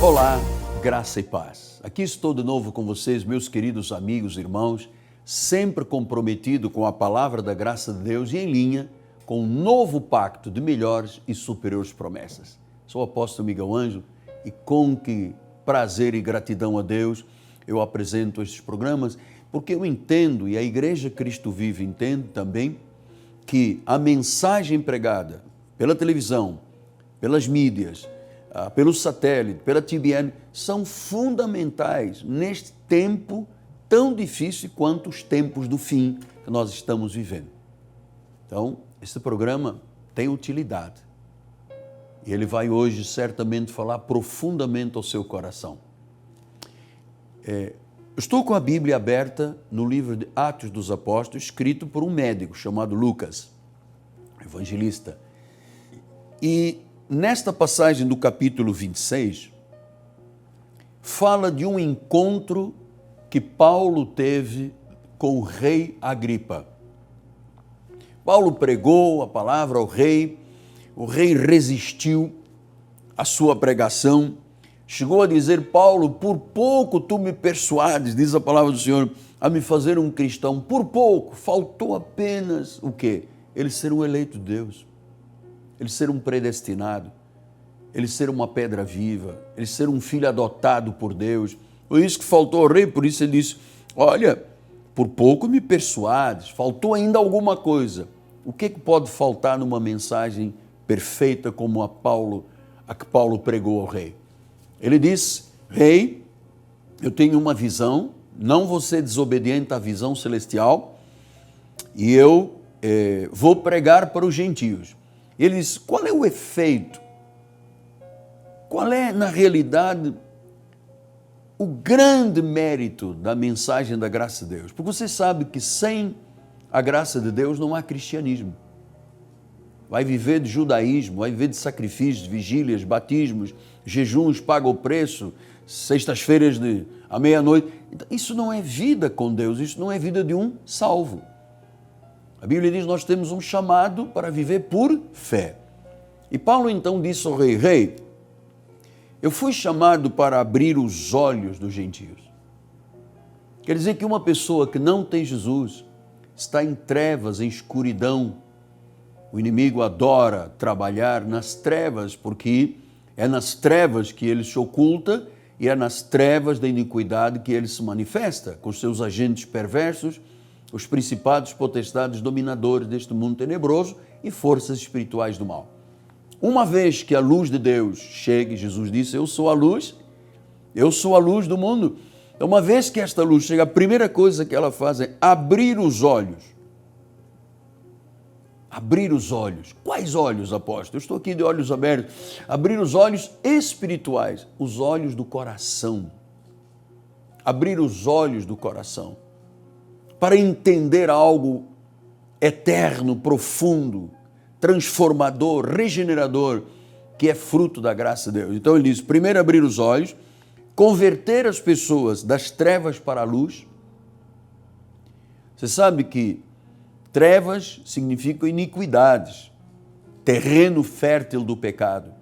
Olá, graça e paz. Aqui estou de novo com vocês, meus queridos amigos e irmãos, sempre comprometido com a palavra da graça de Deus e em linha com um novo pacto de melhores e superiores promessas. Sou o apóstolo Miguel Ângelo e com que prazer e gratidão a Deus eu apresento estes programas, porque eu entendo e a Igreja Cristo Vive entende também que a mensagem pregada pela televisão, pelas mídias, pelo satélite, pela TBN, são fundamentais neste tempo tão difícil quanto os tempos do fim que nós estamos vivendo. Então, este programa tem utilidade e ele vai hoje certamente falar profundamente ao seu coração. Estou com a Bíblia aberta no livro de Atos dos Apóstolos, escrito por um médico chamado Lucas, evangelista. E nesta passagem do capítulo 26, fala de um encontro que Paulo teve com o rei Agripa. Paulo pregou a palavra ao rei, o rei resistiu à sua pregação, chegou a dizer: Paulo, por pouco tu me persuades, diz a palavra do Senhor, a me fazer um cristão. Por pouco, faltou apenas o quê? Ele ser um eleito de Deus, ele ser um predestinado, ele ser uma pedra viva, ele ser um filho adotado por Deus. Foi isso que faltou ao rei, por isso ele disse: olha, por pouco me persuades, faltou ainda alguma coisa. O que pode faltar numa mensagem perfeita como a que Paulo pregou ao rei? Ele disse: rei, eu tenho uma visão, não vou ser desobediente à visão celestial e eu vou pregar para os gentios. Ele disse: qual é o efeito? Qual é, na realidade, o grande mérito da mensagem da graça de Deus? Porque você sabe que sem a graça de Deus não há cristianismo. Vai viver de judaísmo, vai viver de sacrifícios, vigílias, batismos, jejuns, paga o preço, sextas-feiras à meia-noite. Então, isso não é vida com Deus, isso não é vida de um salvo. A Bíblia diz que nós temos um chamado para viver por fé. E Paulo então disse ao rei: rei, eu fui chamado para abrir os olhos dos gentios. Quer dizer que uma pessoa que não tem Jesus está em trevas, em escuridão. O inimigo adora trabalhar nas trevas, porque é nas trevas que ele se oculta e é nas trevas da iniquidade que ele se manifesta, com seus agentes perversos, os principados, potestades, dominadores deste mundo tenebroso e forças espirituais do mal. Uma vez que a luz de Deus chegue, Jesus disse: eu sou a luz do mundo. Então, uma vez que esta luz chega, a primeira coisa que ela faz é abrir os olhos. Abrir os olhos. Quais olhos, apóstolo? Eu estou aqui de olhos abertos. Abrir os olhos espirituais, os olhos do coração. Abrir os olhos do coração para entender algo eterno, profundo, transformador, regenerador, que é fruto da graça de Deus. Então ele diz: primeiro abrir os olhos, converter as pessoas das trevas para a luz. Você sabe que trevas significam iniquidades, terreno fértil do pecado.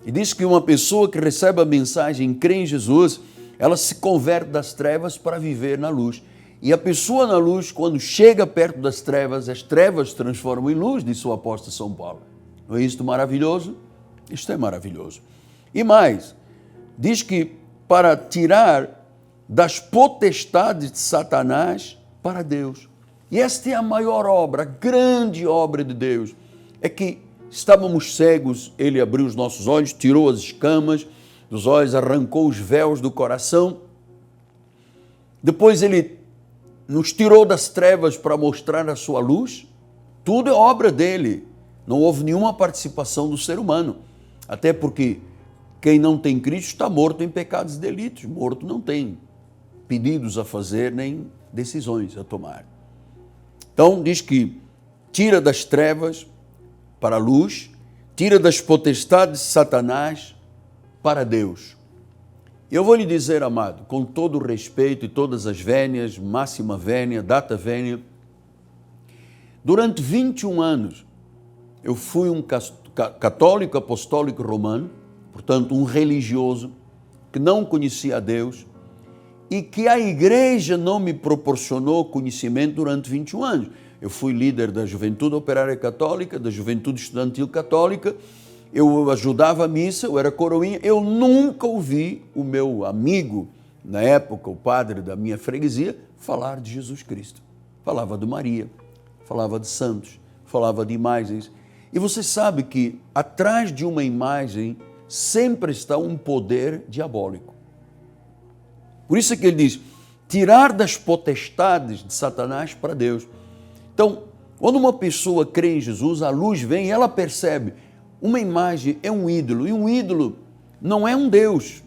E diz que uma pessoa que recebe a mensagem, crê em Jesus, ela se converte das trevas para viver na luz. E a pessoa na luz, quando chega perto das trevas, as trevas se transformam em luz, disse o apóstolo São Paulo. Não é isto maravilhoso? Isto é maravilhoso. E mais, diz que para tirar das potestades de Satanás para Deus. E esta é a maior obra, a grande obra de Deus. É que estávamos cegos, ele abriu os nossos olhos, tirou as escamas dos olhos, arrancou os véus do coração. Depois ele nos tirou das trevas para mostrar a sua luz. Tudo é obra dele. Não houve nenhuma participação do ser humano. Até porque quem não tem Cristo está morto em pecados e delitos. Morto não tem pedidos a fazer, nem decisões a tomar. Então diz que tira das trevas para a luz, tira das potestades de Satanás para Deus. Eu vou lhe dizer, amado, com todo o respeito e todas as vénias, máxima vénia, data vénia, durante 21 anos eu fui um católico apostólico romano, portanto, um religioso que não conhecia a Deus e que a igreja não me proporcionou conhecimento durante 21 anos. Eu fui líder da Juventude Operária Católica, da Juventude Estudantil Católica, eu ajudava a missa, eu era coroinha, eu nunca ouvi o meu amigo, na época o padre da minha freguesia, falar de Jesus Cristo. Falava de Maria, falava de santos, falava de imagens. E você sabe que atrás de uma imagem sempre está um poder diabólico. Por isso é que ele diz, tirar das potestades de Satanás para Deus. Então, quando uma pessoa crê em Jesus, a luz vem e ela percebe, uma imagem é um ídolo, e um ídolo não é um Deus.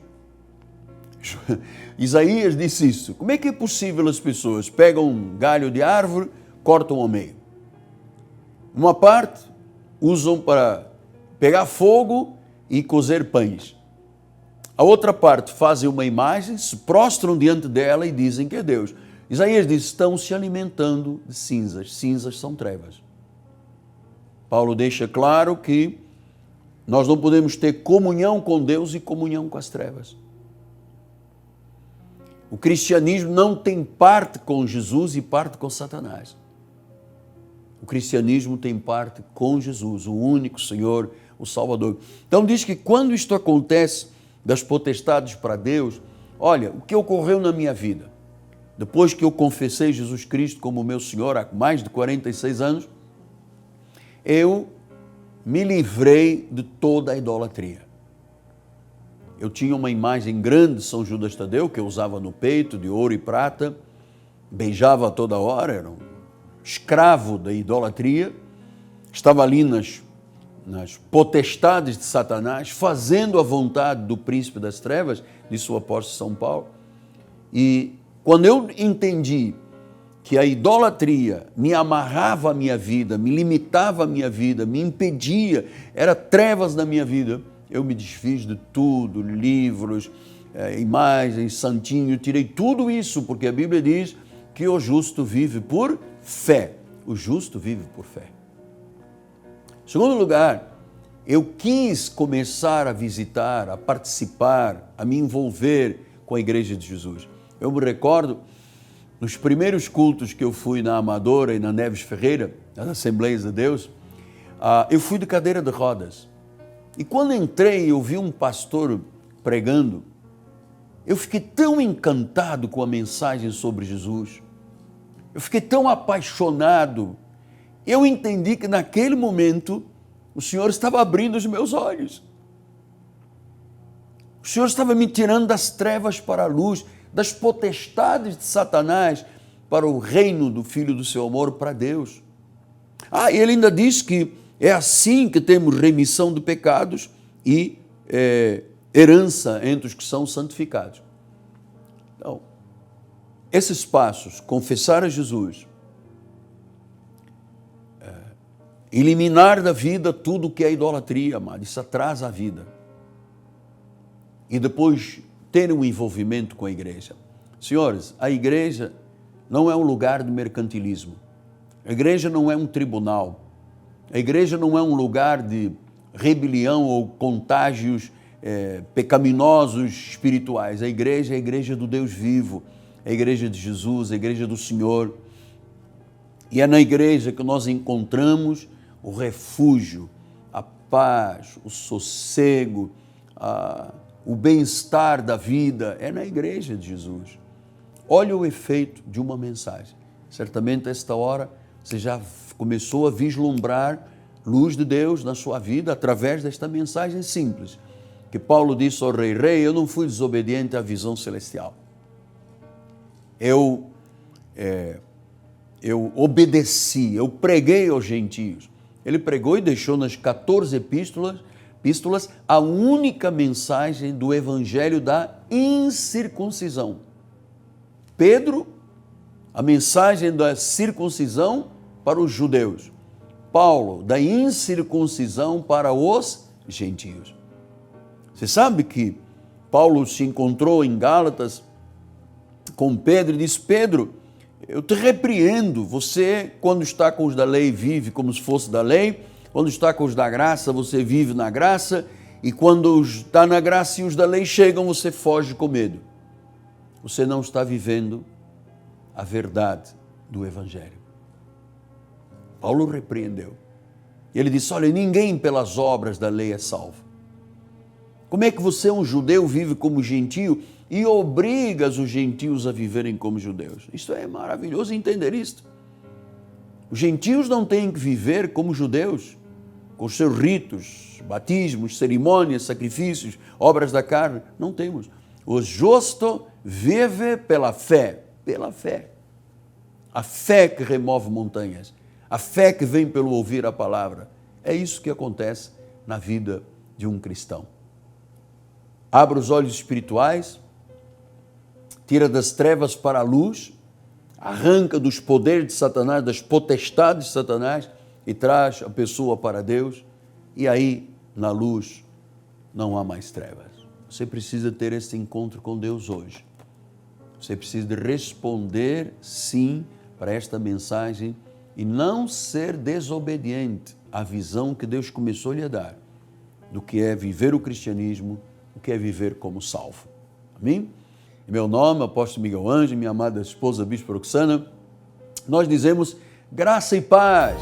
Isaías disse isso. Como é que é possível as pessoas pegam um galho de árvore, cortam ao meio? Uma parte usam para pegar fogo e cozer pães. A outra parte fazem uma imagem, se prostram diante dela e dizem que é Deus. Isaías diz, estão se alimentando de cinzas. Cinzas são trevas. Paulo deixa claro que nós não podemos ter comunhão com Deus e comunhão com as trevas. O cristianismo não tem parte com Jesus e parte com Satanás. O cristianismo tem parte com Jesus, o único Senhor, o Salvador. Então diz que quando isto acontece das potestades para Deus, olha, o que ocorreu na minha vida, depois que eu confessei Jesus Cristo como meu Senhor há mais de 46 anos, eu me livrei de toda a idolatria. Eu tinha uma imagem grande de São Judas Tadeu, que eu usava no peito, de ouro e prata, beijava toda hora, era um escravo da idolatria, estava ali nas potestades de Satanás, fazendo a vontade do príncipe das trevas, disse o apóstolo São Paulo. E quando eu entendi que a idolatria me amarrava a minha vida, me limitava a minha vida, me impedia, era trevas na minha vida, eu me desfiz de tudo, livros, imagens, santinho, tirei tudo isso, porque a Bíblia diz que o justo vive por fé. O justo vive por fé. Em segundo lugar, eu quis começar a visitar, a participar, a me envolver com a Igreja de Jesus. Eu me recordo, nos primeiros cultos que eu fui na Amadora e na Neves Ferreira, nas Assembleias de Deus, eu fui de cadeira de rodas. E quando entrei e ouvi um pastor pregando, eu fiquei tão encantado com a mensagem sobre Jesus, eu fiquei tão apaixonado, eu entendi que naquele momento o Senhor estava abrindo os meus olhos. O Senhor estava me tirando das trevas para a luz, das potestades de Satanás para o reino do Filho do seu amor, para Deus. E ele ainda diz que é assim que temos remissão de pecados e herança entre os que são santificados. Então, esses passos, confessar a Jesus, eliminar da vida tudo que é idolatria, amado, isso atrasa a vida. E depois ter um envolvimento com a igreja. Senhores, a igreja não é um lugar de mercantilismo. A igreja não é um tribunal. A igreja não é um lugar de rebelião ou contágios pecaminosos espirituais. A igreja é a igreja do Deus vivo, é a igreja de Jesus, a igreja do Senhor. E é na igreja que nós encontramos o refúgio, a paz, o sossego, o bem-estar da vida, é na igreja de Jesus. Olha o efeito de uma mensagem. Certamente, a esta hora, você já começou a vislumbrar luz de Deus na sua vida através desta mensagem simples, que Paulo disse ao rei, eu não fui desobediente à visão celestial. Eu obedeci, eu preguei aos gentios. Ele pregou e deixou nas 14 epístolas a única mensagem do evangelho da incircuncisão. Pedro, a mensagem da circuncisão para os judeus. Paulo, da incircuncisão para os gentios. Você sabe que Paulo se encontrou em Gálatas com Pedro e disse, Pedro, eu te repreendo, você quando está com os da lei vive como se fosse da lei, quando está com os da graça você vive na graça, E quando está na graça e os da lei chegam, você foge com medo. Você não está vivendo a verdade do Evangelho. Paulo repreendeu. Ele disse, olha, ninguém pelas obras da lei é salvo. Como é que você, um judeu, vive como gentio e obrigas os gentios a viverem como judeus? Isto é maravilhoso entender isto. Os gentios não têm que viver como judeus, com os seus ritos, batismos, cerimônias, sacrifícios, obras da carne. Não temos. O justo vive pela fé. Pela fé. A fé que remove montanhas. A fé que vem pelo ouvir a palavra. É isso que acontece na vida de um cristão. Abre os olhos espirituais, tira das trevas para a luz, arranca dos poderes de Satanás, das potestades de Satanás e traz a pessoa para Deus. E aí, na luz, não há mais trevas. Você precisa ter esse encontro com Deus hoje. Você precisa responder sim para esta mensagem e não ser desobediente à visão que Deus começou a lhe dar do que é viver o cristianismo, o que é viver como salvo. Amém? Em meu nome, apóstolo Miguel Ângelo, minha amada esposa Bispo Roxana, nós dizemos graça e paz.